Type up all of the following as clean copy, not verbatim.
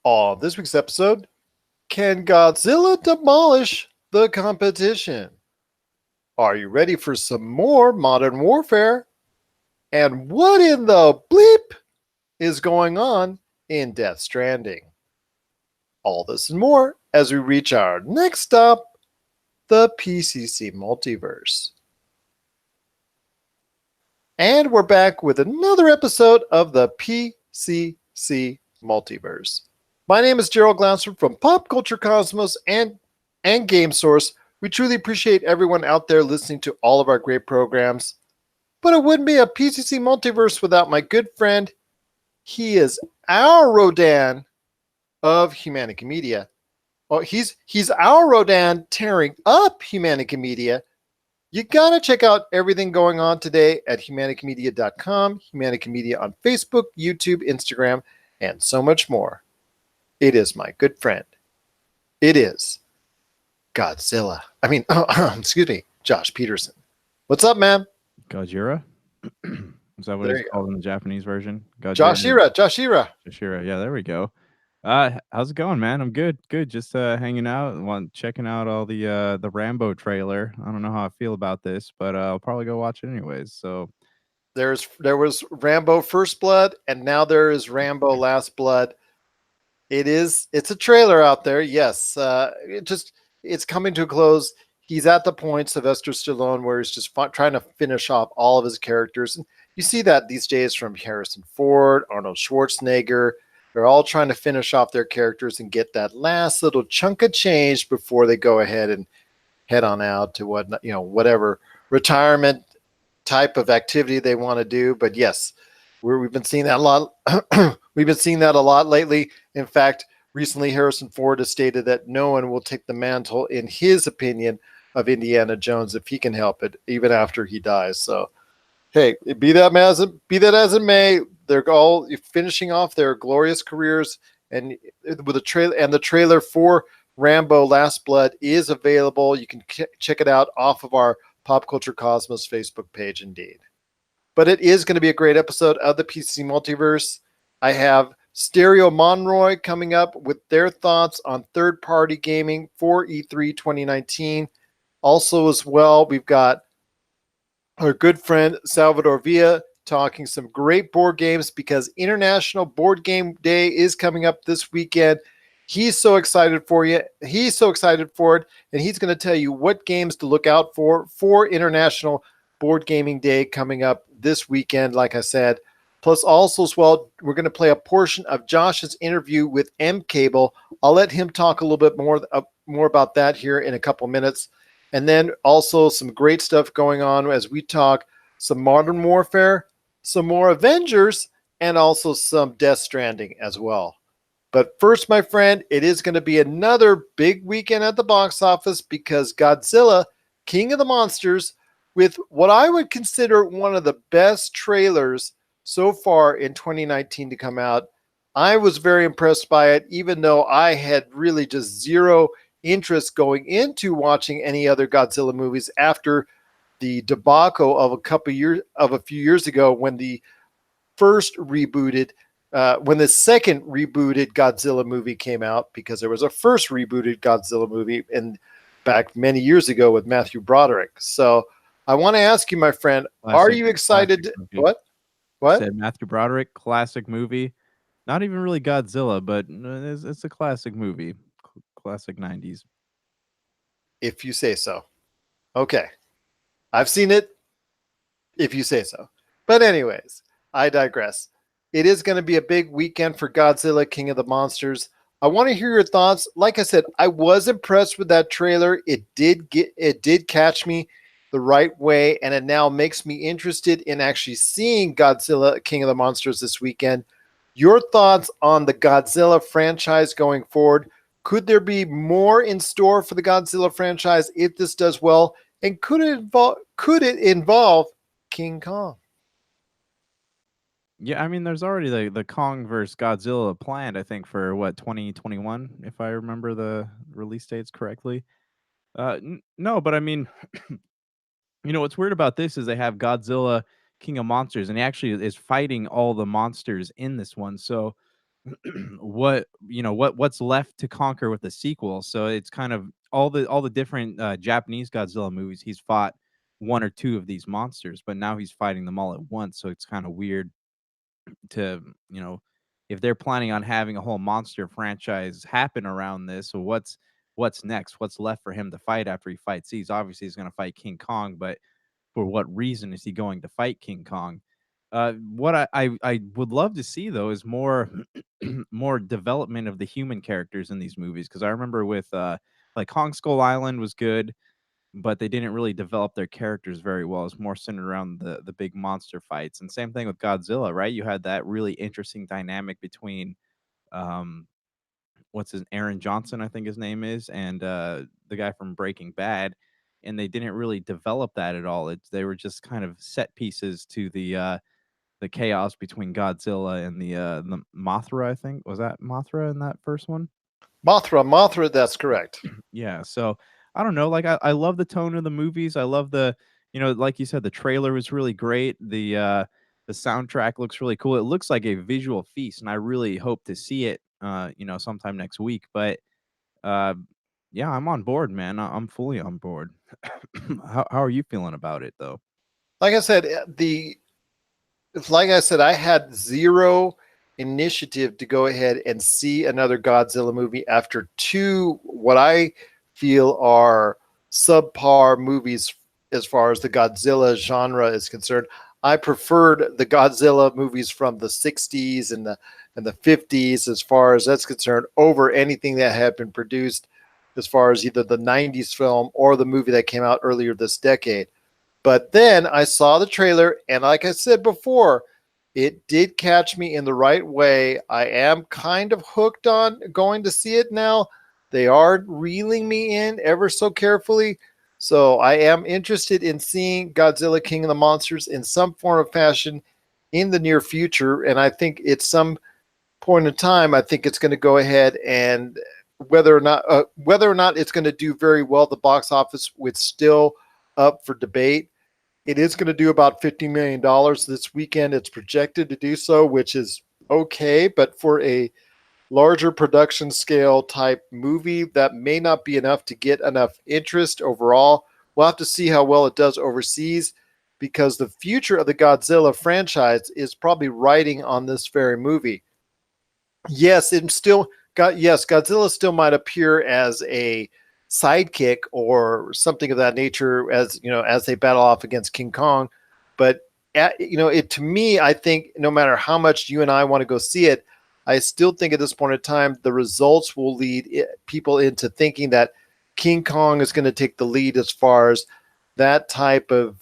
On this week's episode, can Godzilla demolish the competition? Are you ready for some more modern warfare? And what in the bleep is going on in Death Stranding? All this and more as we reach our next stop, the PCC Multiverse. And we're back with another episode of the PCC Multiverse. My name is Gerald Glansford from Pop Culture Cosmos and Game Source. We truly appreciate everyone out there listening to all of our great programs. But it wouldn't be a PCC Multiverse without my good friend. He is our Rodan of Humanica Media. Oh, he's our Rodan tearing up Humanica Media. You gotta check out everything going on today at humanicamedia.com, Humanica Media on Facebook, YouTube, Instagram, and so much more. It is my good friend. It is Godzilla. Excuse me, Josh Peterson. What's up, man? Gojira? Is that what it's called in the Japanese version? Joshira. Joshira. Yeah, there we go. How's it going, man? I'm good. Just hanging out, checking out all the Rambo trailer. I don't know how I feel about this, but I'll probably go watch it anyways. So there was Rambo First Blood, and now there is Rambo Last Blood. It's a trailer out there. Yes. It's coming to a close. He's at the point, Sylvester Stallone, where he's just trying to finish off all of his characters. And you see that these days from Harrison Ford, Arnold Schwarzenegger. They're all trying to finish off their characters and get that last little chunk of change before they go ahead and head on out to whatever retirement type of activity they want to do. But yes, we've been seeing that a lot. We've been seeing that a lot lately. In fact, recently Harrison Ford has stated that no one will take the mantle, in his opinion, of Indiana Jones if he can help it, even after he dies. So, hey, be that as it may, they're all finishing off their glorious careers, and with the trailer for Rambo Last Blood is available. You can check it out off of our Pop Culture Cosmos Facebook page, indeed. But it is going to be a great episode of the PC Multiverse. I have Stereo Monroy coming up with their thoughts on third-party gaming for E3 2019. Also, as well, we've got our good friend Salvador Villa talking some great board games because International Board Game Day is coming up this weekend. He's so excited for you. He's so excited for it, and he's going to tell you what games to look out for International Board Gaming Day coming up this weekend, like I said. Plus, also as well, we're going to play a portion of Josh's interview with M Cable. I'll let him talk a little bit more about that here in a couple minutes. And then also some great stuff going on as we talk some Modern Warfare, some more Avengers, and also some Death Stranding as well. But first, my friend, it is going to be another big weekend at the box office because Godzilla, King of the Monsters, with what I would consider one of the best trailers so far in 2019 to come out. I was very impressed by it, even though I had really just zero interest going into watching any other Godzilla movies after the debacle of a few years ago when the second rebooted Godzilla movie came out, because there was a first rebooted Godzilla movie back many years ago with Matthew Broderick. So I want to ask you, my friend, are you excited? What? Said Matthew Broderick, classic movie. Not even really Godzilla, but it's a classic movie. Classic 90s. If you say so. Okay. I've seen it. If you say so. But anyways, I digress. It is going to be a big weekend for Godzilla, King of the Monsters. I want to hear your thoughts. Like I said, I was impressed with that trailer. It did catch me the right way, and it now makes me interested in actually seeing Godzilla, King of the Monsters this weekend. Your thoughts on the Godzilla franchise going forward? Could there be more in store for the Godzilla franchise if this does well? And could it involve King Kong? Yeah, I mean, there's already the Kong versus Godzilla planned, I think, for 2021, if I remember the release dates correctly. No, but I mean, what's weird about this is they have Godzilla, King of Monsters, and he actually is fighting all the monsters in this one. So what's left to conquer with the sequel. So it's kind of all the different Japanese Godzilla movies. He's fought one or two of these monsters, but now he's fighting them all at once. So it's kind of weird to if they're planning on having a whole monster franchise happen around this. So what's next? What's left for him to fight after he fights these? Obviously, he's going to fight King Kong, but for what reason is he going to fight King Kong? What I would love to see though is more more development of the human characters in these movies, because I remember with like Kong Skull Island was good, but they didn't really develop their characters very well. It's more centered around the big monster fights, and same thing with Godzilla, right? You had that really interesting dynamic between um what's his Aaron Johnson, I think his name is, and the guy from Breaking Bad, and they didn't really develop that at all. They were just kind of set pieces to the chaos between Godzilla and the Mothra. I think was that Mothra in that first one. Mothra, that's correct. Yeah, so I don't know. Like I love the tone of the movies. I love like you said, the trailer was really great. The soundtrack looks really cool. It looks like a visual feast, and I really hope to see it sometime next week. But uh yeah, I'm on board, man. I'm fully on board. How are you feeling about it though? Like I said, the like I said, I had zero initiative to go ahead and see another Godzilla movie after two what I feel are subpar movies as far as the Godzilla genre is concerned. I preferred the Godzilla movies from the 60s and the 50s as far as that's concerned over anything that had been produced as far as either the 90s film or the movie that came out earlier this decade. But then I saw the trailer, and like I said before, it did catch me in the right way. I am kind of hooked on going to see it now. They are reeling me in ever so carefully. So I am interested in seeing Godzilla King of the Monsters in some form of fashion in the near future. And I think at some point in time, I think it's going to go ahead and whether or not it's going to do very well at the box office, with still up for debate. It is going to do about $50 million this weekend. It's projected to do so, which is okay. But for a larger production scale type movie, that may not be enough to get enough interest overall. We'll have to see how well it does overseas, because the future of the Godzilla franchise is probably riding on this very movie. Yes, it still got yes, Godzilla still might appear as a sidekick or something of that nature, as as they battle off against King Kong. But it, to me, I think no matter how much you and I want to go see it, I still think at this point in time the results will lead people into thinking that King Kong is going to take the lead as far as that type of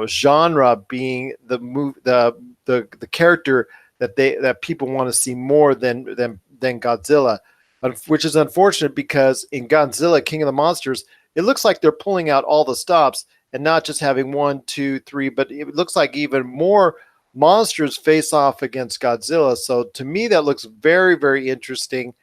genre being the character that people want to see more than Godzilla, which is unfortunate, because in Godzilla King of the Monsters, it looks like they're pulling out all the stops and not just having one, two, three, but it looks like even more monsters face off against Godzilla. So to me, that looks very, very interesting,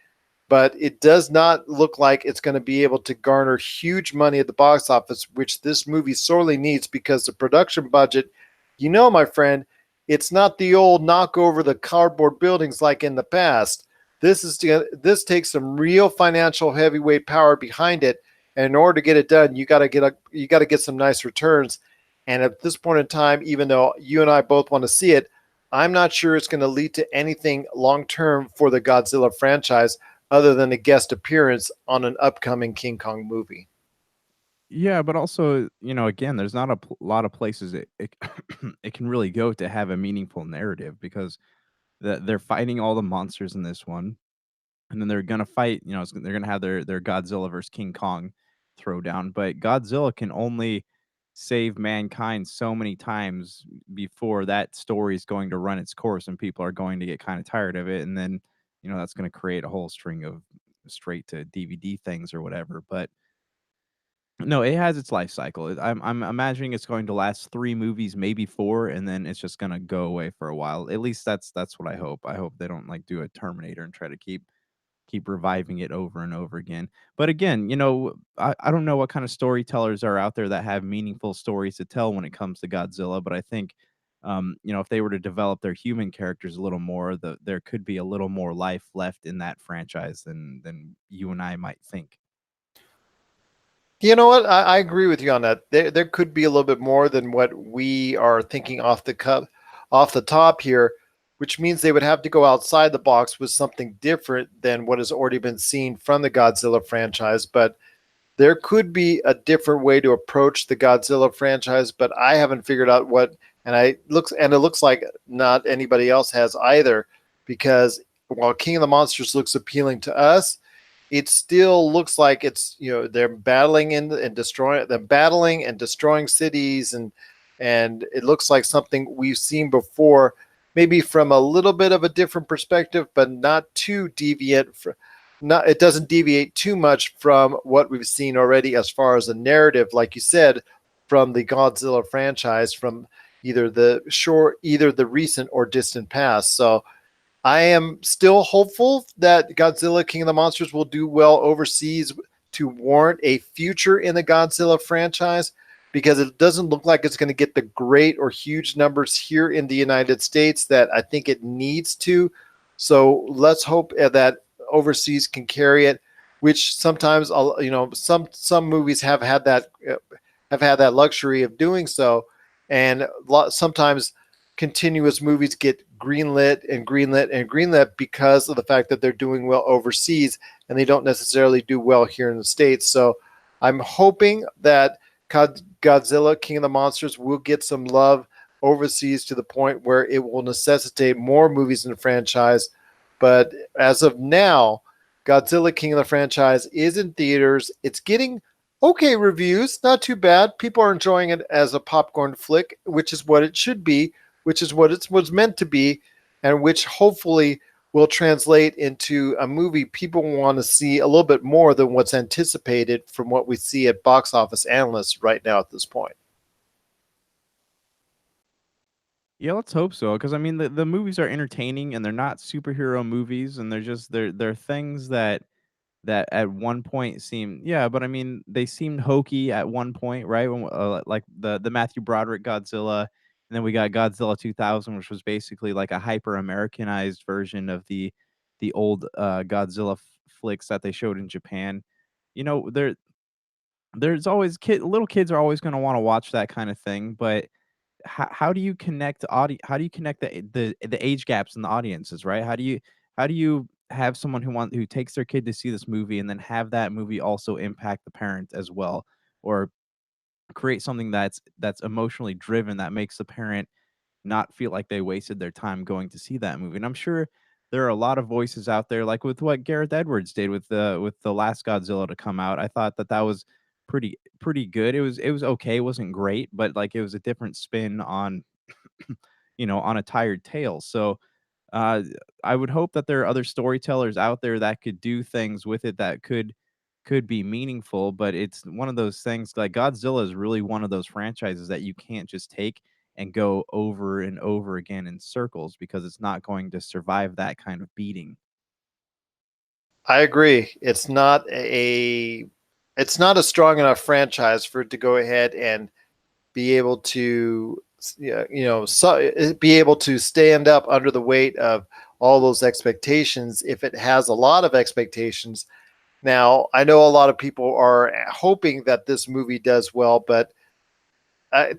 but it does not look like it's going to be able to garner huge money at the box office, which this movie sorely needs, because the production budget, my friend, it's not the old knock over the cardboard buildings like in the past. This takes some real financial heavyweight power behind it, and in order to get it done, you got to get some nice returns. And at this point in time, even though you and I both want to see it, I'm not sure it's going to lead to anything long term for the Godzilla franchise, other than a guest appearance on an upcoming King Kong movie. Yeah, but also, again, there's not a lot of places it it can really go to have a meaningful narrative, because they're fighting all the monsters in this one, and then they're gonna fight. They're gonna have their Godzilla versus King Kong throwdown, but Godzilla can only save mankind so many times before that story is going to run its course, and people are going to get kind of tired of it, and then that's going to create a whole string of straight to DVD things or whatever. But no, it has its life cycle. I'm imagining it's going to last 3 movies, maybe 4, and then it's just gonna go away for a while. At least that's what I hope. I hope they don't, like, do a Terminator and try to keep reviving it over and over again. But again, I don't know what kind of storytellers are out there that have meaningful stories to tell when it comes to Godzilla, but I think If they were to develop their human characters a little more, there could be a little more life left in that franchise than you and I might think. You know what? I agree with you on that. There could be a little bit more than what we are thinking off the top here, which means they would have to go outside the box with something different than what has already been seen from the Godzilla franchise. But there could be a different way to approach the Godzilla franchise, but I haven't figured out what. And it looks like not anybody else has either, because while King of the Monsters looks appealing to us, it still looks like it's, they're battling and destroying cities, and it looks like something we've seen before, maybe from a little bit of a different perspective, but not too deviant. Not It doesn't deviate too much from what we've seen already as far as a narrative, like you said, from the Godzilla franchise, from either the recent or distant past. So I am still hopeful that Godzilla King of the Monsters will do well overseas to warrant a future in the Godzilla franchise, because it doesn't look like it's going to get the great or huge numbers here in the United States that I think it needs to. So let's hope that overseas can carry it, which sometimes, some movies have had that luxury of doing so, and sometimes continuous movies get greenlit and greenlit and greenlit because of the fact that they're doing well overseas and they don't necessarily do well here in the States. So I'm hoping that Godzilla King of the Monsters will get some love overseas to the point where it will necessitate more movies in the franchise. But as of now, Godzilla King of the franchise is in theaters. It's getting okay reviews, not too bad. People are enjoying it as a popcorn flick, which is what it should be, which is what it was meant to be, and which hopefully will translate into a movie people want to see a little bit more than what's anticipated from what we see at box office analysts right now at this point. Yeah, let's hope so. Because I mean, the movies are entertaining and they're not superhero movies, and they're things that at one point seemed, yeah, but I mean, they seemed hokey at one point, right? When like the Matthew Broderick Godzilla, and then we got Godzilla 2000, which was basically like a hyper Americanized version of the old Godzilla flicks that they showed in Japan. You know, there's always little kids are always going to want to watch that kind of thing, but how do you connect how do you connect the age gaps in the audiences, right? How do you have someone who takes their kid to see this movie and then have that movie also impact the parent as well, or create something that's emotionally driven that makes the parent not feel like they wasted their time going to see that movie. And I'm sure there are a lot of voices out there, like with what Gareth Edwards did with the last Godzilla to come out. I thought that was pretty good. It was okay. It wasn't great, but like it was a different spin on on a tired tale. So uh, I would hope that there are other storytellers out there that could do things with it that could be meaningful, but it's one of those things, like Godzilla is really one of those franchises that you can't just take and go over and over again in circles because it's not going to survive that kind of beating. I agree. It's not a strong enough franchise for it to go ahead and be able to, be able to stand up under the weight of all those expectations if it has a lot of expectations. Now, I know a lot of people are hoping that this movie does well, but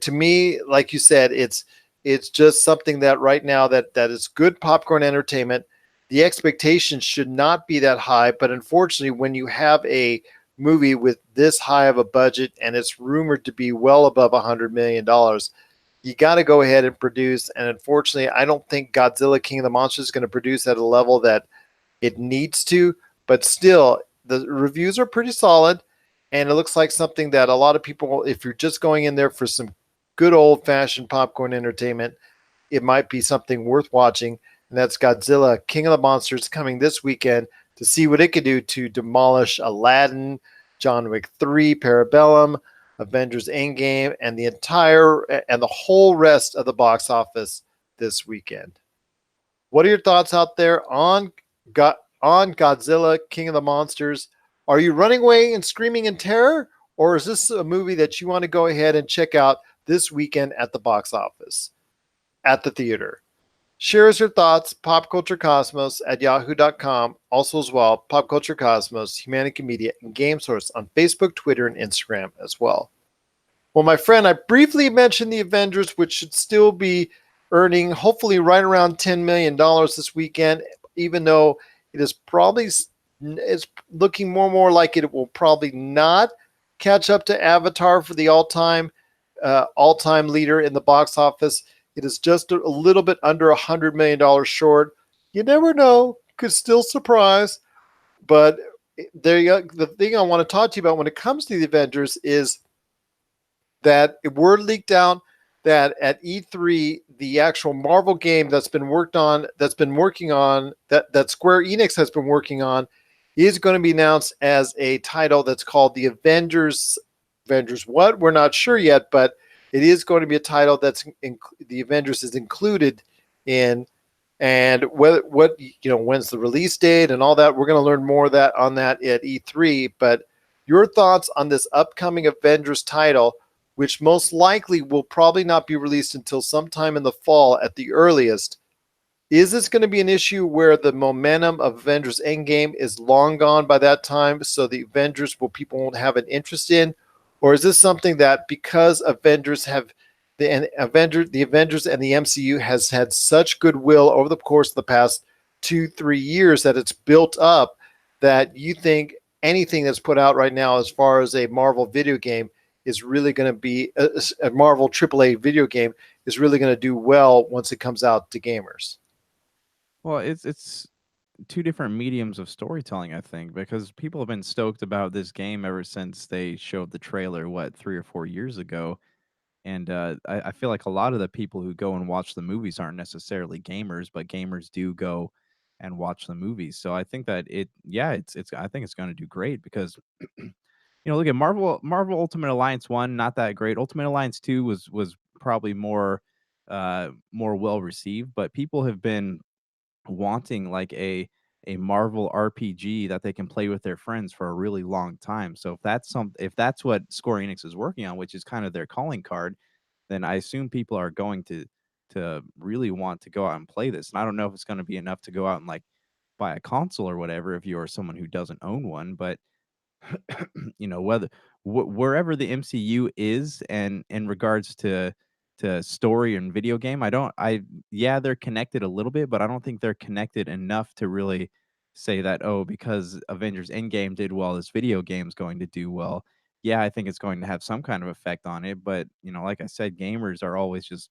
to me, like you said, it's just something that right now that is good popcorn entertainment. The expectations should not be that high, but unfortunately, when you have a movie with this high of a budget and it's rumored to be well above $100 million, you got to go ahead and produce. And unfortunately, I don't think Godzilla King of the Monsters is going to produce at a level that it needs to, but still, the reviews are pretty solid. And it looks like something that a lot of people, if you're just going in there for some good old fashioned popcorn entertainment, it might be something worth watching. And that's Godzilla King of the Monsters, coming this weekend, to see what it could do to demolish Aladdin, John Wick 3, Parabellum, Avengers Endgame, and the whole rest of the box office this weekend. What are your thoughts out there on Godzilla King of the Monsters? Are you running away and screaming in terror, or is this a movie that you want to go ahead and check out this weekend at the box office? at the theater. Share us your thoughts, popculturecosmos at yahoo.com. Also, as well, Pop Culture Cosmos, Humanity Media, and Game Source on Facebook, Twitter, and Instagram as well. Well, my friend, I briefly mentioned the Avengers, which should still be earning hopefully right around $10 million this weekend, even though it is probably it's looking more and more like it will probably not catch up to Avatar for the all-time leader in the box office. It is just a little bit under $100 million short. You never know, could still surprise. But there you go. The thing I want to talk to you about when it comes to the Avengers is that word leaked out that at E3, the actual Marvel game that's been working on, that Square Enix has been working on, is going to be announced as a title that's called the Avengers. Avengers what? We're not sure yet, but it is going to be a title the Avengers is included in, and what when's the release date and all that. We're going to learn more of that at E3. But your thoughts on this upcoming Avengers title, which most likely will probably not be released until sometime in the fall at the earliest. Is this going to be an issue where the momentum of Avengers Endgame is long gone by that time, so the Avengers people won't have an interest in? Or is this something that because the Avengers and the MCU has had such goodwill over the course of the past 2-3 years that it's built up, that you think anything that's put out right now as far as a Marvel video game is really going to be a Marvel AAA video game is really going to do well once it comes out to gamers? Well, it's two different mediums of storytelling, I think, because people have been stoked about this game ever since they showed the trailer, what, 3 or 4 years ago. And I feel like a lot of the people who go and watch the movies aren't necessarily gamers, but gamers do go and watch the movies. So I think that it's I think it's going to do great because look at Marvel Ultimate Alliance 1, not that great. Ultimate Alliance 2 was probably more well received, but people have been wanting like a Marvel RPG that they can play with their friends for a really long time. So if that's what Square Enix is working on, which is kind of their calling card, then I assume people are going to really want to go out and play this. And I don't know if it's going to be enough to go out and like buy a console or whatever if you're someone who doesn't own one, but whether wherever the MCU is and in regards to story and video game, yeah, they're connected a little bit, but I don't think they're connected enough to really say that, oh, because Avengers Endgame did well, this video game's going to do well. Yeah, I think it's going to have some kind of effect on it, but like I said, gamers are always just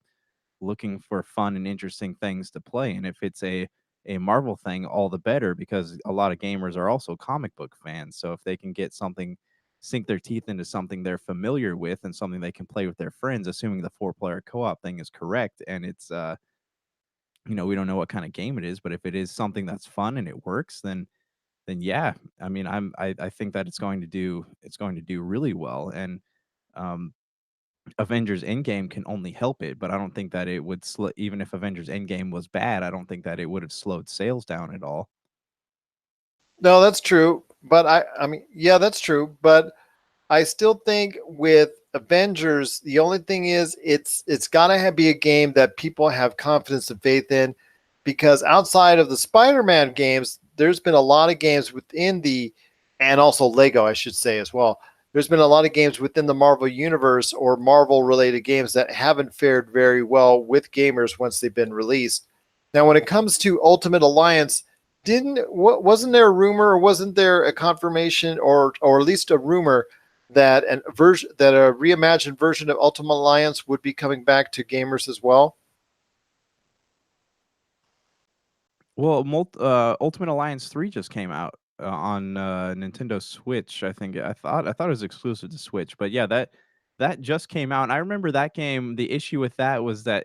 looking for fun and interesting things to play. And if it's a Marvel thing, all the better because a lot of gamers are also comic book fans. So if they can get something, sink their teeth into something they're familiar with and something they can play with their friends, assuming the 4-player co-op thing is correct, and it's we don't know what kind of game it is, but if it is something that's fun and it works, then yeah, I mean, I think that it's going to do really well. And um Avengers Endgame can only help it, but I don't think that it would even if Avengers Endgame was bad, I don't think that it would have slowed sales down at all. No, that's true. But I mean, yeah, that's true. But I still think with Avengers, the only thing is it's gotta be a game that people have confidence and faith in, because outside of the Spider-Man games, there's been a lot of games within and also Lego, I should say as well. There's been a lot of games within the Marvel universe or Marvel related games that haven't fared very well with gamers once they've been released. Now, when it comes to Ultimate Alliance, wasn't there a rumor or wasn't there a confirmation or at least a rumor that a reimagined version of Ultimate Alliance would be coming back to gamers as well? Well, Ultimate Alliance 3 just came out on Nintendo Switch. I thought it was exclusive to Switch, but yeah, that just came out. And I remember that game. The issue with that was that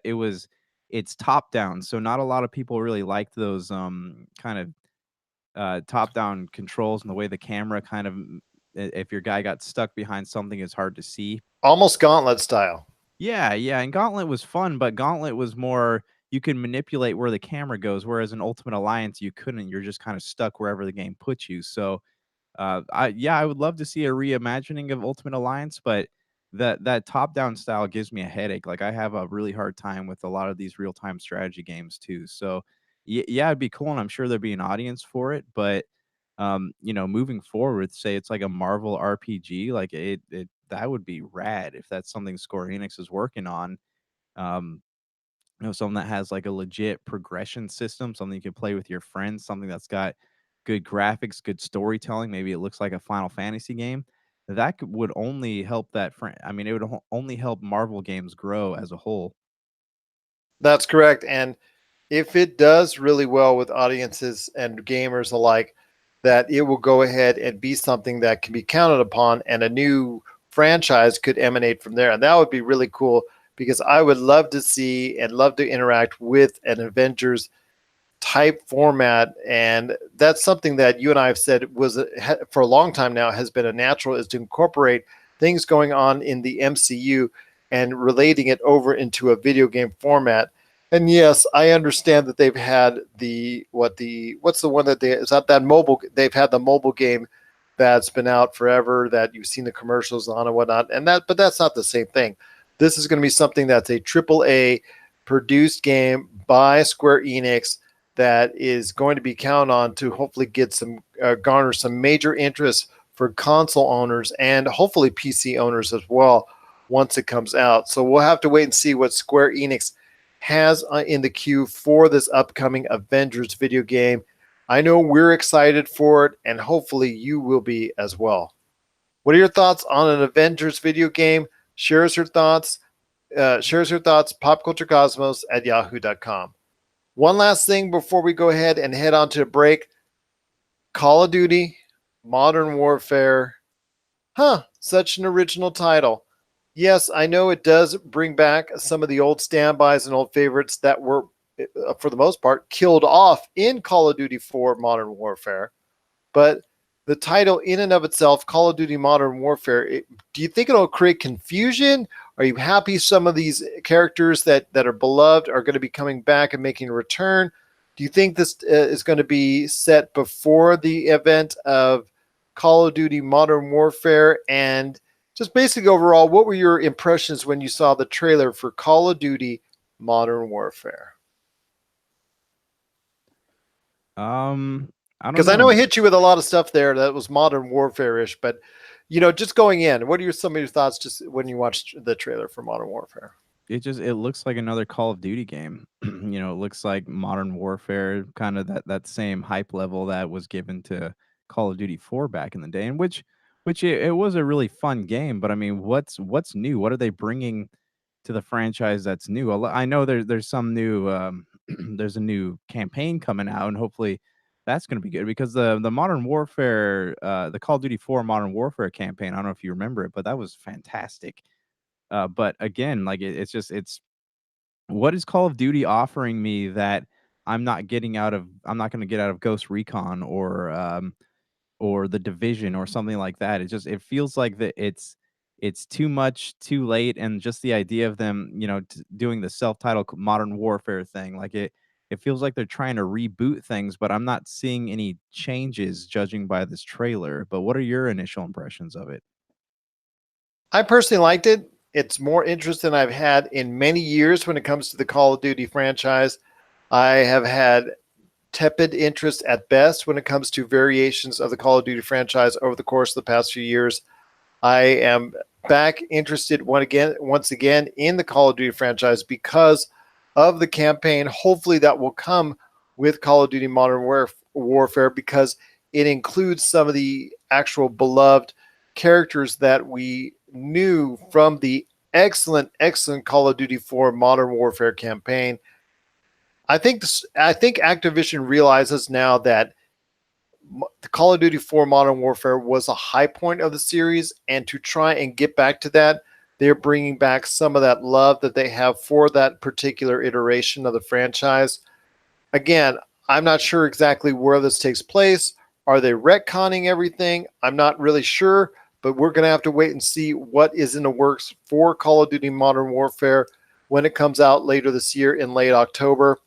it's top down, so not a lot of people really liked those kind of top down controls and the way the camera kind of if your guy got stuck behind something, it's hard to see. Almost Gauntlet style. Yeah, yeah, and Gauntlet was fun, but Gauntlet was more you can manipulate where the camera goes, whereas in Ultimate Alliance you couldn't. You're just kind of stuck wherever the game puts you. So, I would love to see a reimagining of Ultimate Alliance, but that top-down style gives me a headache. Like, I have a really hard time with a lot of these real-time strategy games too. So, yeah, it'd be cool, and I'm sure there'd be an audience for it, but, moving forward, say it's like a Marvel RPG, like, it that would be rad if that's something Square Enix is working on. Um, something that has, like, a legit progression system, something you can play with your friends, something that's got good graphics, good storytelling, maybe it looks like a Final Fantasy game. That would only help I mean, it would only help Marvel games grow as a whole. That's correct. And if it does really well with audiences and gamers alike, that it will go ahead and be something that can be counted upon, and a new franchise could emanate from there. And that would be really cool because I would love to see and love to interact with an Avengers type format. And that's something that you and I have said for a long time now has been a natural, is to incorporate things going on in the MCU and relating it over into a video game format. And yes, I understand that they've had what's the one that they is that mobile, they've had the mobile game that's been out forever that you've seen the commercials on and whatnot, and that, but that's not the same thing. This is going to be something that's a triple A produced game by Square Enix that is going to be counted on to hopefully get some garner some major interest for console owners and hopefully PC owners as well once it comes out. So we'll have to wait and see what Square Enix has in the queue for this upcoming Avengers video game. I know we're excited for it, and hopefully you will be as well. What are your thoughts on an Avengers video game? Share us your thoughts. Popculturecosmos at yahoo.com. One last thing before we go ahead and head on to a break. Call of Duty Modern Warfare. Such an original title. Yes, I know it does bring back some of the old standbys and old favorites that were, for the most part, killed off in Call of Duty 4 Modern Warfare. But the title in and of itself, Call of Duty Modern Warfare, do you think it'll create confusion? Are you happy some of these characters that are beloved are going to be coming back and making a return? Do you think this is going to be set before the event of Call of Duty Modern Warfare? And just basically overall, what were your impressions when you saw the trailer for Call of Duty Modern Warfare? I don't Because I know know. I hit you with a lot of stuff there that was Modern Warfare-ish, but just going in, what are some of your thoughts just when you watched the trailer for Modern Warfare? It looks like another Call of Duty game. It looks like Modern Warfare, kind of that same hype level that was given to Call of Duty 4 back in the day, and which it was a really fun game. But I mean, what's new? What are they bringing to the franchise that's new? I know there's some new there's a new campaign coming out, and hopefully that's going to be good because the Modern Warfare, the Call of Duty 4 Modern Warfare campaign. I don't know if you remember it, but that was fantastic. But again, like it's what is Call of Duty offering me that I'm not going to get out of Ghost Recon or the Division or something like that. It feels like that it's too much too late, and just the idea of them, doing the self-titled Modern Warfare thing, like it feels like they're trying to reboot things, but I'm not seeing any changes judging by this trailer. But what are your initial impressions of it? I personally liked it. It's more interest than I've had in many years when it comes to the Call of Duty franchise. I have had tepid interest at best when it comes to variations of the Call of Duty franchise over the course of the past few years. I am back interested once again in the Call of Duty franchise because of the campaign. Hopefully that will come with Call of Duty Modern Warfare because it includes some of the actual beloved characters that we knew from the excellent Call of Duty 4 Modern Warfare campaign. I think Activision realizes now that the Call of Duty 4 Modern Warfare was a high point of the series, and to try and get back to that, they're bringing back some of that love that they have for that particular iteration of the franchise. Again, I'm not sure exactly where this takes place. Are they retconning everything? I'm not really sure, but we're going to have to wait and see what is in the works for Call of Duty Modern Warfare when it comes out later this year in late October.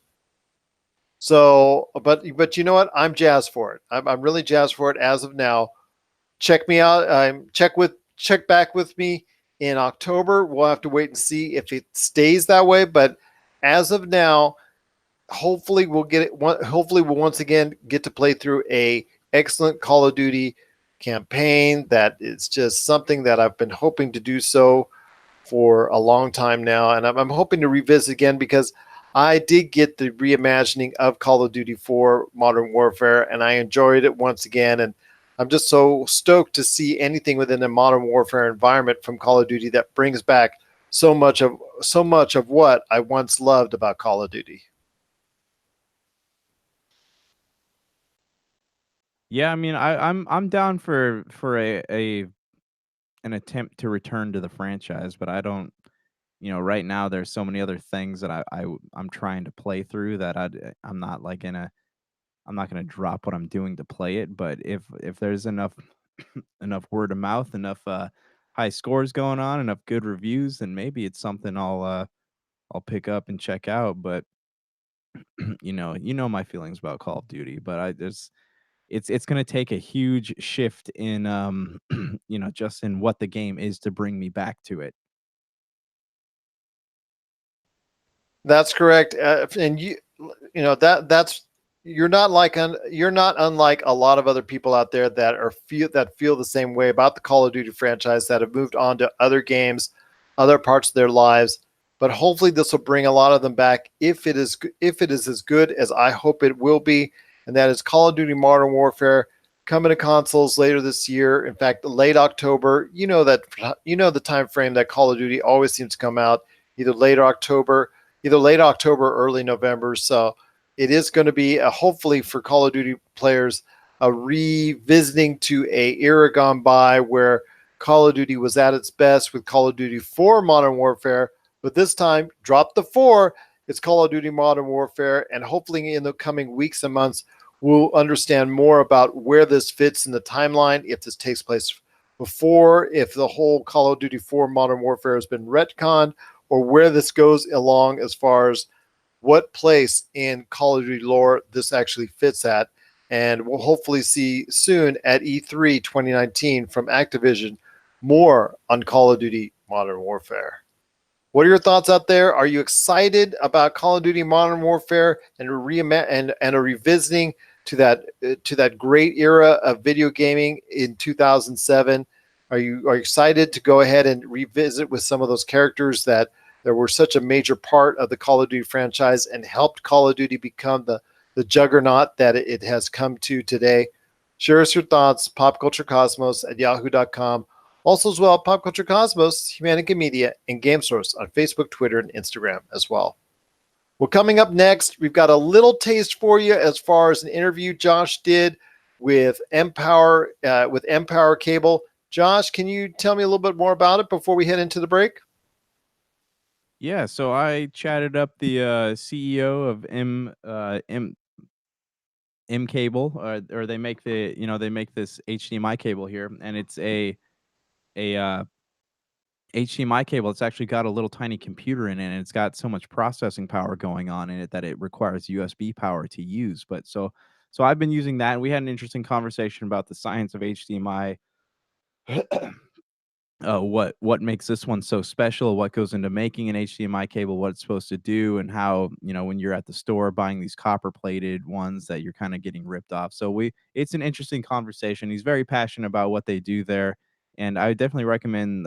So, but you know what? I'm jazzed for it. I'm really jazzed for it as of now. Check me out. Check back with me in October. We'll have to wait and see if it stays that way. But as of now, hopefully we'll get it. Hopefully we'll once again get to play through a excellent Call of Duty campaign. That is just something that I've been hoping to do so for a long time now, and I'm hoping to revisit again because I did get the reimagining of Call of Duty 4 Modern Warfare, and I enjoyed it once again. And I'm just so stoked to see anything within the Modern Warfare environment from Call of Duty that brings back so much of what I once loved about Call of Duty. Yeah, I mean, I'm down for a an attempt to return to the franchise, but I don't, right now there's so many other things that I'm trying to play through that I'm not like I'm not gonna drop what I'm doing to play it. But if there's enough enough word of mouth, enough high scores going on, enough good reviews, then maybe it's something I'll pick up and check out. But you know my feelings about Call of Duty, but I there's it's gonna take a huge shift in just in what the game is to bring me back to it. That's correct, and you know that's you're not unlike a lot of other people out there that feel the same way about the Call of Duty franchise that have moved on to other games, other parts of their lives. But hopefully, this will bring a lot of them back if it is as good as I hope it will be, and that is Call of Duty Modern Warfare coming to consoles later this year. In fact, late October. You know the time frame that Call of Duty always seems to come out, either late October either late October or early November. So it is going to be hopefully for Call of Duty players a revisiting to a era gone by where Call of Duty was at its best with Call of Duty 4 Modern Warfare, but this time drop the 4. It's Call of Duty Modern Warfare, and hopefully in the coming weeks and months we'll understand more about where this fits in the timeline, if this takes place before, if the whole Call of Duty 4 Modern Warfare has been retconned, or where this goes along as far as what place in Call of Duty lore this actually fits at. And we'll hopefully see soon at E3 2019 from Activision more on Call of Duty Modern Warfare. What are your thoughts out there? Are you excited about Call of Duty Modern Warfare and a revisiting to that great era of video gaming in 2007? Are you excited to go ahead and revisit with some of those characters that were such a major part of the Call of Duty franchise and helped Call of Duty become the juggernaut that it has come to today? Share us your thoughts, popculturecosmos at yahoo.com. Also, as well, Pop Culture Cosmos, Humanica Media, and Game Source on Facebook, Twitter, and Instagram as well. Well, coming up next, we've got a little taste for you as far as an interview Josh did with Empower Cable. Josh, can you tell me a little bit more about it before we head into the break? Yeah, so I chatted up the CEO of M Cable, or they make they make this HDMI cable here, and it's a HDMI cable. It's actually got a little tiny computer in it, and it's got so much processing power going on in it that it requires USB power to use. But so I've been using that, and we had an interesting conversation about the science of HDMI, what makes this one so special, what goes into making an HDMI cable, what it's supposed to do, and how, when you're at the store buying these copper plated ones that you're kind of getting ripped off. So it's an interesting conversation. He's very passionate about what they do there, and I would definitely recommend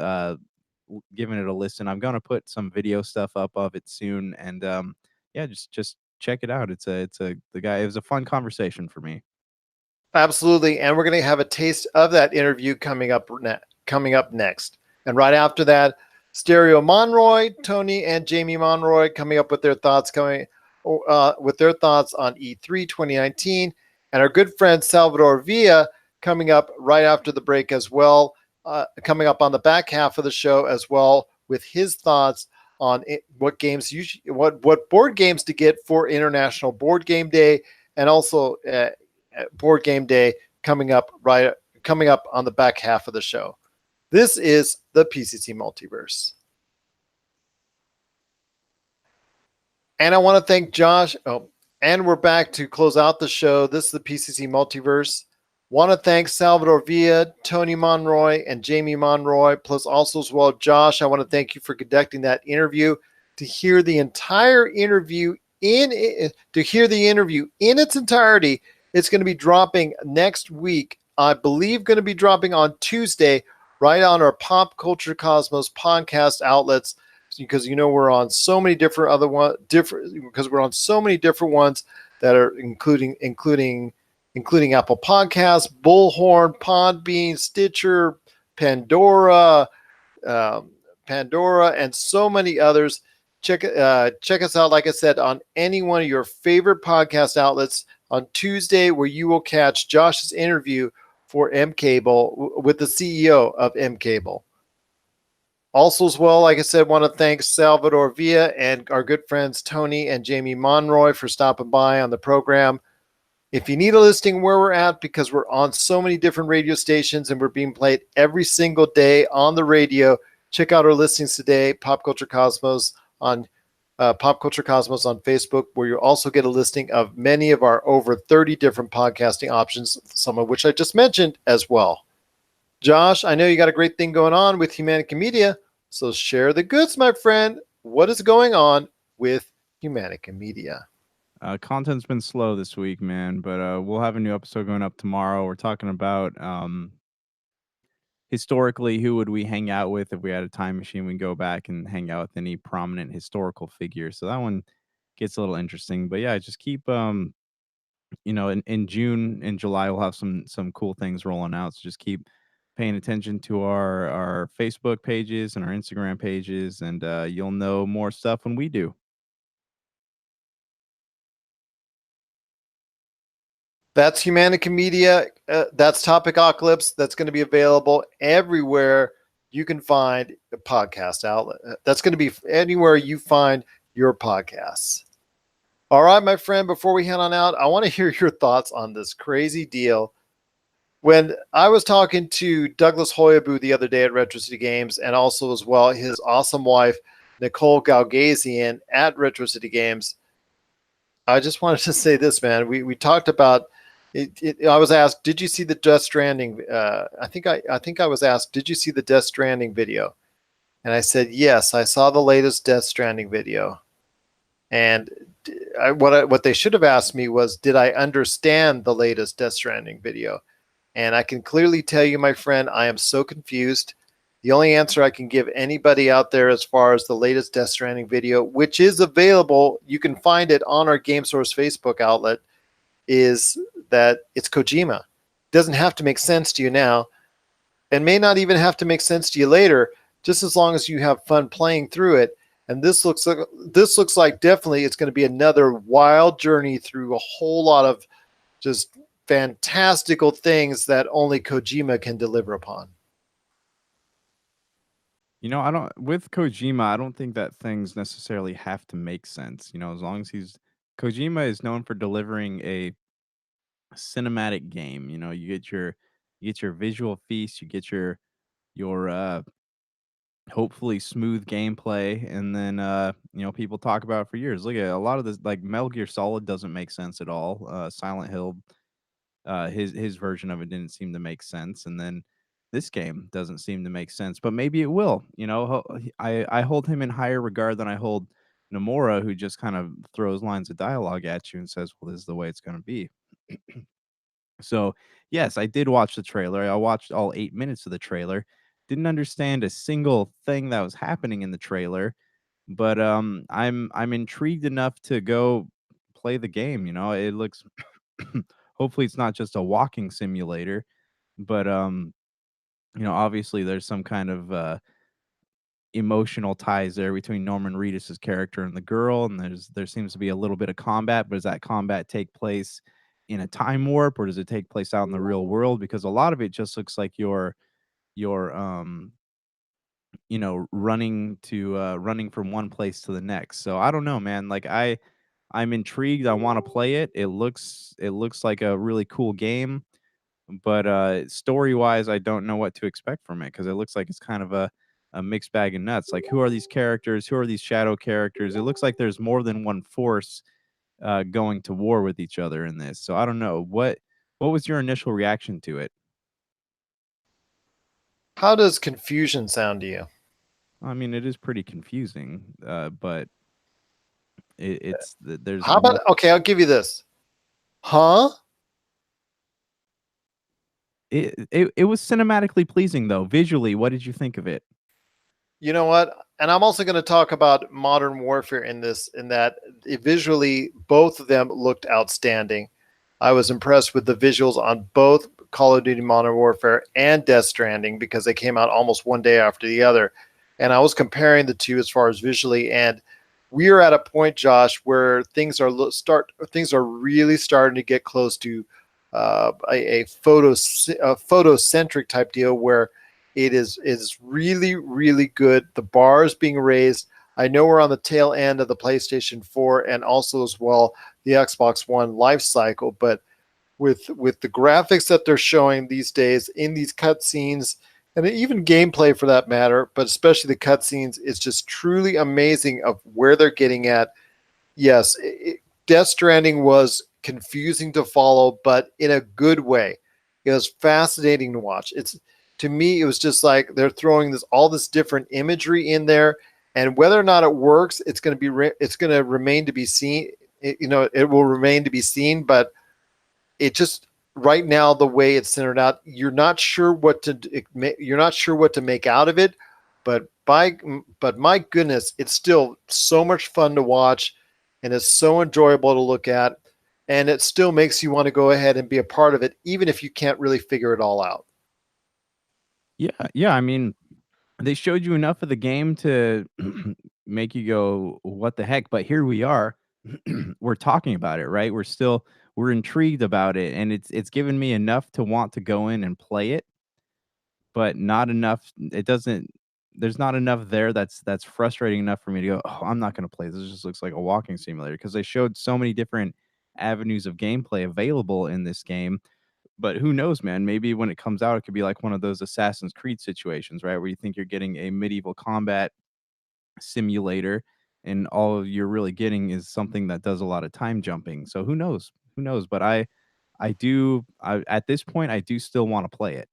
giving it a listen. I'm gonna put some video stuff up of it soon, and yeah, just check it out. It was a fun conversation for me. Absolutely, and we're going to have a taste of that interview coming up next. And right after that, Stereo Monroy, Tony and Jamie Monroy coming up with their thoughts on E3 2019, and our good friend Salvador Villa coming up right after the break as well, coming up on the back half of the show as well with his thoughts on what board games to get for International Board Game Day, and also Board Game Day coming up on the back half of the show. This is the PCC Multiverse. And I want to thank Josh. Oh, and we're back to close out the show. This is the PCC Multiverse. Want to thank Salvador Villa, Tony Monroy, and Jamie Monroy, plus also as well Josh. I want to thank you for conducting that interview. To hear the entire interview in its entirety, it's going to be dropping next week. I believe going to be dropping on Tuesday, right on our Pop Culture Cosmos podcast outlets, because we're on so many different other one different because we're on so many different ones that are including Apple Podcasts, Bullhorn, Podbean, Stitcher, Pandora, um, and so many others. Check us out, like I said, on any one of your favorite podcast outlets on Tuesday, where you will catch Josh's interview for M Cable with the CEO of M Cable. Also, as well, like I said, want to thank Salvador Villa and our good friends Tony and Jamie Monroy for stopping by on the program. If you need a listing where we're at, because we're on so many different radio stations and we're being played every single day on the radio, check out our listings today, Pop Culture Cosmos on Facebook, where you'll also get a listing of many of our over 30 different podcasting options, some of which I just mentioned as well. Josh, I know you got a great thing going on with Humanica Media, so share the goods, my friend. What is going on with Humanica Media? Content's been slow this week, man, but we'll have a new episode going up tomorrow. We're talking about historically, who would we hang out with if we had a time machine? We go back and hang out with any prominent historical figure. So that one gets a little interesting. But yeah, just keep in June and July we'll have some cool things rolling out. So just keep paying attention to our Facebook pages and our Instagram pages, and you'll know more stuff when we do. That's Humanica Media. That's Topic Ocalypse. That's going to be available everywhere you can find a podcast outlet. That's going to be anywhere you find your podcasts. All right, my friend, before we head on out, I want to hear your thoughts on this crazy deal. When I was talking to Douglas Hoyabu the other day at Retro City Games, and also as well his awesome wife, Nicole Galgazian at Retro City Games, I just wanted to say this, man. We talked about it. I was asked, "Did you see the Death Stranding?" I think I was asked, "Did you see the Death Stranding video?" And I said, "Yes, I saw the latest Death Stranding video." And what they should have asked me was, "Did I understand the latest Death Stranding video?" And I can clearly tell you, my friend, I am so confused. The only answer I can give anybody out there as far as the latest Death Stranding video, which is available, you can find it on our Game Source Facebook outlet, is that it's Kojima. It doesn't have to make sense to you now, and may not even have to make sense to you later, just as long as you have fun playing through it. And this looks like definitely it's going to be another wild journey through a whole lot of just fantastical things that only Kojima can deliver upon. I don't with Kojima, I don't think that things necessarily have to make sense. As long as Kojima is known for delivering a cinematic game. You get your visual feast, you get your hopefully smooth gameplay, and then people talk about it for years. Look at a lot of this, like Metal Gear Solid doesn't make sense at all. Silent Hill, his version of it didn't seem to make sense, and then this game doesn't seem to make sense, but maybe it will. I hold him in higher regard than I hold Nomura, who just kind of throws lines of dialogue at you and says, "Well, this is the way it's going to be." So, yes, I did watch the trailer. I watched all 8 minutes of the trailer. Didn't understand a single thing that was happening in the trailer, but I'm intrigued enough to go play the game. It looks hopefully it's not just a walking simulator, but obviously there's some kind of emotional ties there between Norman Reedus's character and the girl, and there seems to be a little bit of combat. But does that combat take place in a time warp, or does it take place out in the real world? Because a lot of it just looks like you're running from one place to the next. So I don't know, man. Like I'm intrigued. I want to play it. It looks like a really cool game, but story wise, I don't know what to expect from it because it looks like it's kind of a mixed bag of nuts. Like, who are these characters? Who are these shadow characters? It looks like there's more than one force going to war with each other in this. So I don't know What was your initial reaction to it? How does confusion sound to you? I mean, it is pretty confusing, but there's How about, okay, I'll give you this. Huh? it was cinematically pleasing though. Visually, what did you think of it? You know what? And I'm also going to talk about Modern Warfare in this, in that visually, both of them looked outstanding. I was impressed with the visuals on both Call of Duty Modern Warfare and Death Stranding because they came out almost one day after the other. And I was comparing the two as far as visually, and we are at a point, Josh, where things are really starting to get close to a photocentric type deal where it is really, really good. The bar is being raised. I know we're on the tail end of the PlayStation 4 and also as well the Xbox One life cycle, but with the graphics that they're showing these days in these cutscenes and even gameplay for that matter, but especially the cutscenes, it's just truly amazing of where they're getting at. Yes, Death Stranding was confusing to follow, but in a good way. It was fascinating to watch. It's to me, it was just like they're throwing all this different imagery in there, and whether or not it works, it's going to remain to be seen. It will remain to be seen, but it just right now the way it's centered out, you're not sure what to make out of it, but my goodness, it's still so much fun to watch, and it's so enjoyable to look at, and it still makes you want to go ahead and be a part of it, even if you can't really figure it all out. Yeah, yeah. I mean, they showed you enough of the game to make you go, "What the heck?" But here we are. We're talking about it, right? We're intrigued about it, and it's given me enough to want to go in and play it, but not enough. It doesn't. There's not enough there that's frustrating enough for me to go, "Oh, I'm not going to play this. This just looks like a walking simulator." Because they showed so many different avenues of gameplay available in this game, but who knows, man? Maybe when it comes out, it could be like one of those Assassin's Creed situations, right? Where you think you're getting a medieval combat simulator, and all you're really getting is something that does a lot of time jumping. So who knows? Who knows? But at this point, I do still want to play it.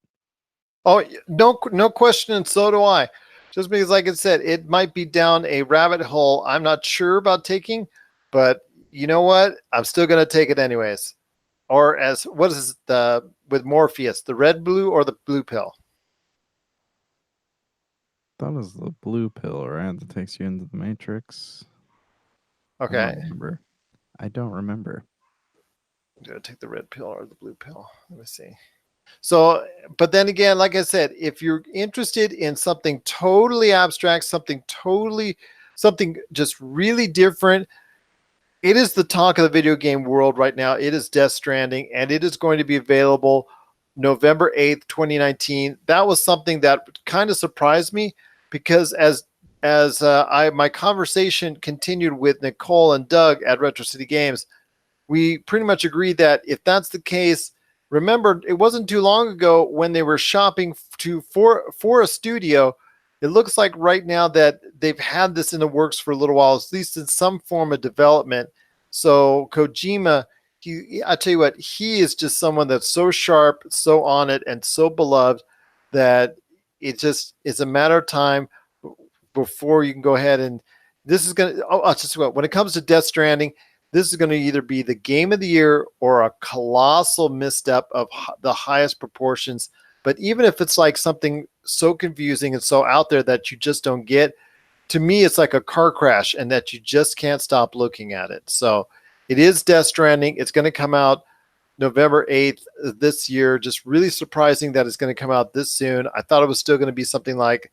Oh, no question, and so do I. Just because, like I said, it might be down a rabbit hole I'm not sure about taking, but you know what? I'm still going to take it anyways. Or as what is the with Morpheus, the red blue or the blue pill? That was the blue pill, right? That takes you into the Matrix. I Okay, don't remember. I don't remember. I'm going to take the red pill or the blue pill. Let me see. So, but then again, like I said, if you're interested in something totally abstract, something just really different, it is the talk of the video game world right now. It is Death Stranding, and it is going to be available November 8th, 2019. That was something that kind of surprised me because as my conversation continued with Nicole and Doug at Retro City Games, we pretty much agreed that if that's the case, remember it wasn't too long ago when they were shopping for a studio. It looks like right now that they've had this in the works for a little while, at least in some form of development. So Kojima, I tell you what, he is just someone that's so sharp, so on it, and so beloved that it just is a matter of time before you can go ahead and this is going to. Oh, I'll just what when it comes to Death Stranding, this is going to either be the game of the year or a colossal misstep of the highest proportions. But even if it's like something so confusing and so out there that you just don't get, to me, it's like a car crash and that you just can't stop looking at it. So it is Death Stranding. It's going to come out November 8th this year. Just really surprising that it's going to come out this soon. I thought it was still going to be something like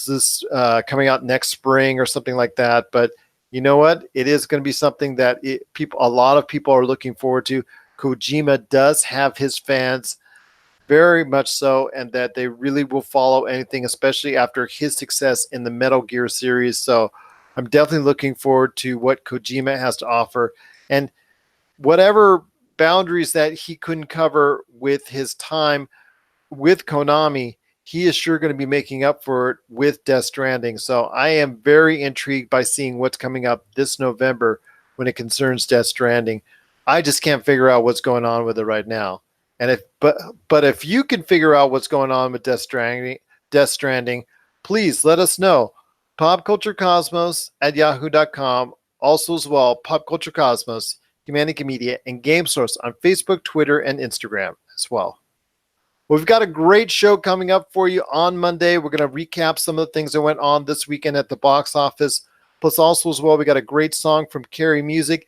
this coming out next spring or something like that. But you know what? It is going to be something that a lot of people are looking forward to. Kojima does have his fans very much so, and that they really will follow anything, especially after his success in the Metal Gear series. So I'm definitely looking forward to what Kojima has to offer. And whatever boundaries that he couldn't cover with his time with Konami, he is sure going to be making up for it with Death Stranding. So I am very intrigued by seeing what's coming up this November when it concerns Death Stranding. I just can't figure out what's going on with it right now. And but if you can figure out what's going on with Death Stranding, please let us know. PopCultureCosmos at yahoo.com. Also as well, Pop Culture Cosmos, Humanity Media, and Game Source on Facebook, Twitter, and Instagram as well. We've got a great show coming up for you on Monday. We're going to recap some of the things that went on this weekend at the box office. Plus, also as well, we got a great song from Carrie Music,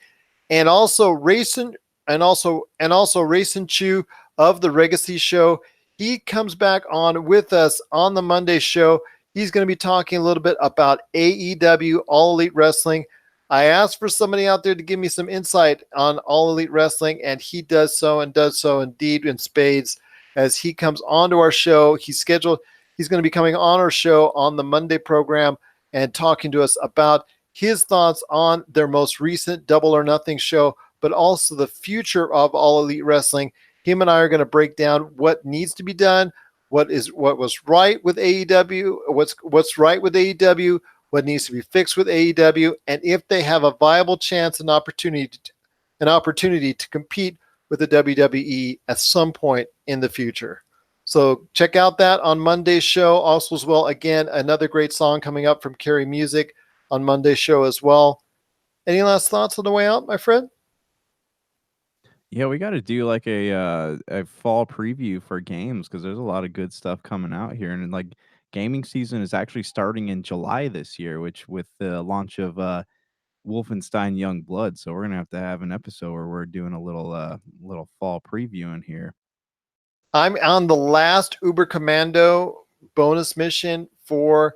and also Racing, and also Racing Chew of the Legacy Show. He comes back on with us on the Monday show. He's going to be talking a little bit about AEW, All Elite Wrestling. I asked for somebody out there to give me some insight on All Elite Wrestling, and he does so indeed in spades as he comes onto our show. He's going to be coming on our show on the Monday program and talking to us about his thoughts on their most recent Double or Nothing show, but also the future of All Elite Wrestling. Him and I are going to break down what needs to be done, what was right with AEW, what's right with AEW, what needs to be fixed with AEW, and if they have a viable chance and opportunity to compete with the WWE at some point in the future. So check out that on Monday's show. Also as well, again, another great song coming up from Carrie Music on Monday's show as well. Any last thoughts on the way out, my friend? Yeah, we got to do like a fall preview for games because there's a lot of good stuff coming out here, and like gaming season is actually starting in July this year, which with the launch of Wolfenstein Young Blood. So we're gonna have to have an episode where we're doing a little fall preview in here. I'm on the last Uber Commando bonus mission for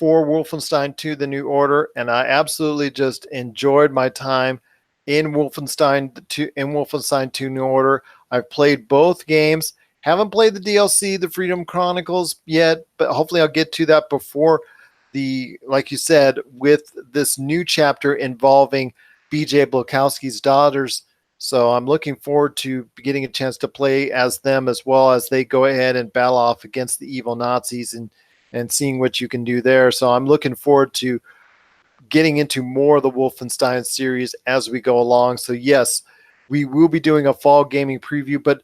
Wolfenstein 2 The New Order, and I absolutely just enjoyed my time in Wolfenstein 2 New Order. I've played both games. Haven't played the DLC, the Freedom Chronicles yet, but hopefully I'll get to that before like you said, with this new chapter involving BJ Blakowski's daughters. So I'm looking forward to getting a chance to play as them as well as they go ahead and battle off against the evil Nazis and seeing what you can do there. So I'm looking forward to getting into more of the Wolfenstein series as we go along. So yes, we will be doing a fall gaming preview, but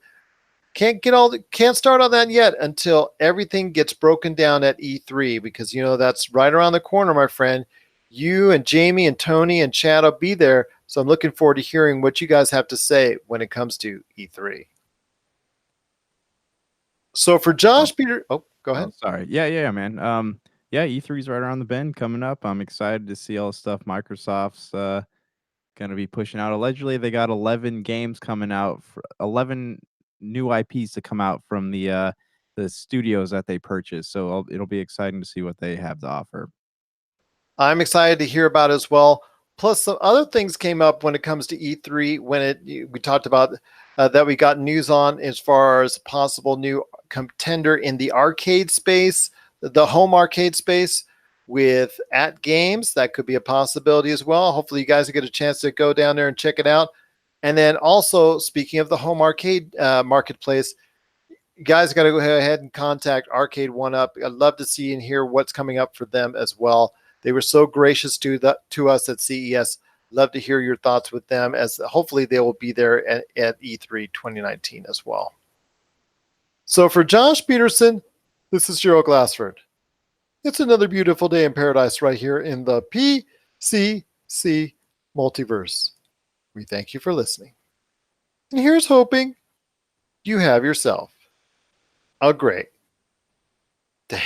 can't start on that yet until everything gets broken down at E3, because that's right around the corner, my friend. You and Jamie and Tony and Chad will be there. So I'm looking forward to hearing what you guys have to say when it comes to E3. So for Josh Peter, go ahead. Oh, sorry. Yeah, man. Yeah, E3's right around the bend coming up. I'm excited to see all the stuff Microsoft's gonna be pushing out. Allegedly, they got 11 games coming out, 11 new IPs to come out from the studios that they purchased. So it'll be exciting to see what they have to offer. I'm excited to hear about it as well. Plus, some other things came up when it comes to E3 we talked about that we got news on as far as possible new contender in the arcade space, the home arcade space with At Games. That could be a possibility as well. Hopefully, you guys will get a chance to go down there and check it out. And then also, speaking of the home arcade marketplace, you guys got to go ahead and contact Arcade One Up. I'd love to see and hear what's coming up for them as well. They were so gracious to us at CES. Love to hear your thoughts with them, as hopefully they will be there at E3 2019 as well. So for Josh Peterson, this is Gerald Glassford. It's another beautiful day in paradise right here in the PCC Multiverse. We thank you for listening. And here's hoping you have yourself a great day.